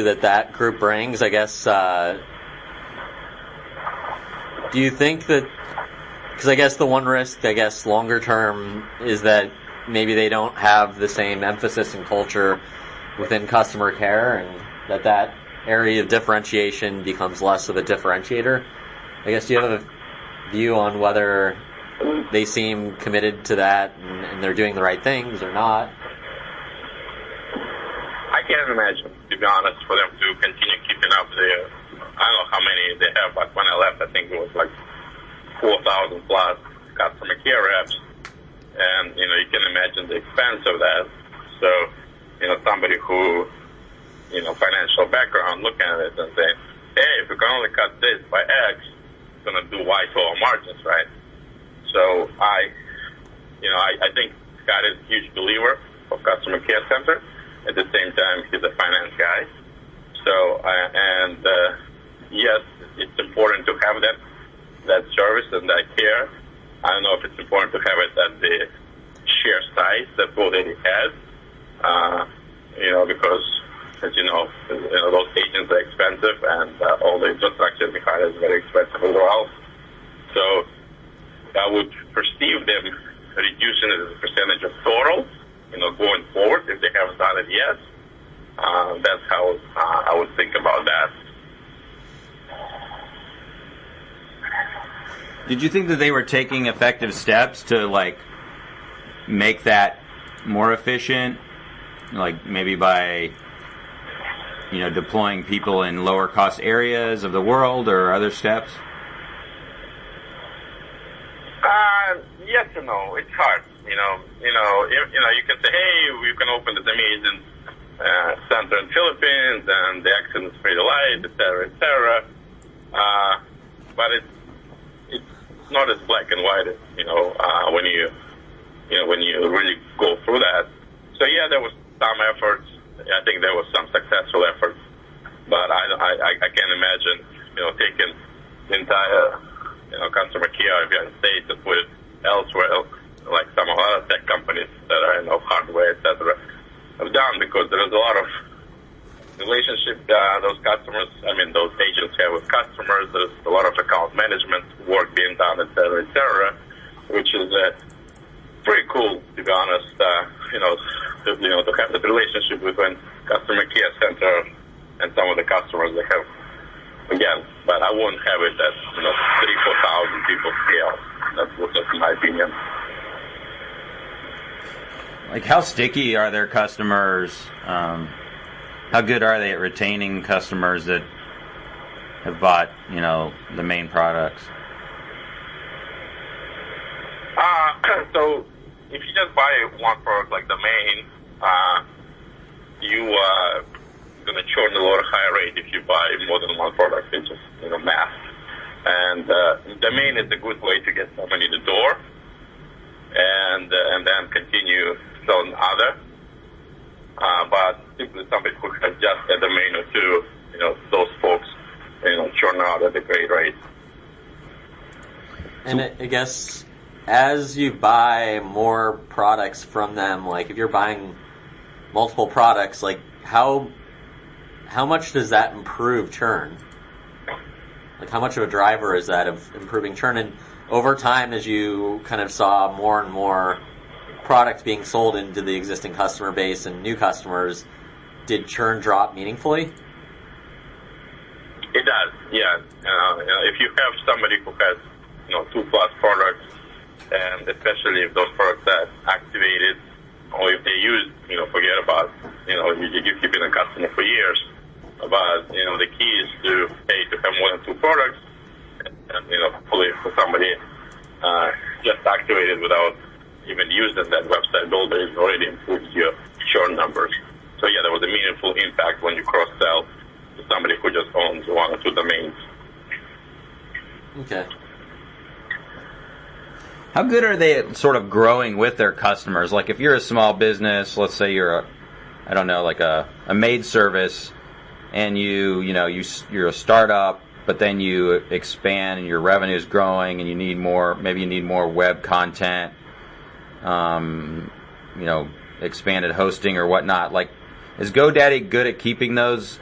that group brings, I guess, do you think that, because I guess the one risk, longer term is that maybe they don't have the same emphasis and culture within customer care, and that area of differentiation becomes less of a differentiator? I guess, do you have a view on whether they seem committed to that and they're doing the right things or not? I can't imagine, to be honest, for them to continue keeping up the, I don't know how many they have, but when I left, I think it was like 4,000 plus customer care reps. And, you can imagine the expense of that. So, somebody who, financial background, looking at it and saying, hey, if we can only cut this by X, it's going to do Y to our margins, right? So I think Scott is a huge believer of customer care center. At the same time, he's a finance guy. So, yes, it's important to have that service and that care. I don't know if it's important to have it at the sheer size that GoDaddy has, because, as you know, those agents are expensive, and all the infrastructure behind it is very expensive as well. So I would perceive them reducing it as a percentage of total, going forward, if they haven't done it yet. That's how I would think about that. Did you think that they were taking effective steps to, make that more efficient? Maybe by, deploying people in lower cost areas of the world, or other steps? Yes and no. It's hard. You can say, hey, we can open this amazing center in Philippines, and the accent is pretty light, et cetera. But it's not as black and white as, when you really go through that. So yeah, there was some efforts. I think there was some successful efforts, but I can't imagine, taking the entire, customer care of the United States and put it elsewhere, like some of other tech companies that are in hardware, et cetera, have done, because there is a lot of relationship those agents have with customers. There's a lot of account management work being done, et cetera, which is pretty cool, to be honest. To have the relationship between customer care center and some of the customers they have. Again, but I won't have it at 3,000-4,000 people scale. That's just my opinion. How sticky are their customers? How good are they at retaining customers that have bought, the main products? So if you just buy one product like the main, you are going to churn a lot higher rate if you buy more than one product. It's just, math. And the main is a good way to get somebody in the door, and then continue selling other. But simply somebody who has just a domain or two, those folks, churn out at a great rate. And I guess as you buy more products from them, if you're buying multiple products, how much does that improve churn? How much of a driver is that of improving churn? And over time, as you kind of saw more and more products being sold into the existing customer base and new customers, did churn drop meaningfully? It does, yeah. If you have somebody who has 2+ products, and especially if those products are activated, or if they use, forget about, you keeping a customer for years. But, the key is to have more than 2 products, and, hopefully for somebody just activated without even using that website builder, it already improves your churn numbers. So yeah, there was a meaningful impact when you cross-sell to somebody who just owns 1 or 2 domains. Okay. How good are they at sort of growing with their customers? If you're a small business, let's say you're a maid service, and you're a startup, but then you expand and your revenue is growing, and you need more web content, expanded hosting or whatnot. Is GoDaddy good at keeping those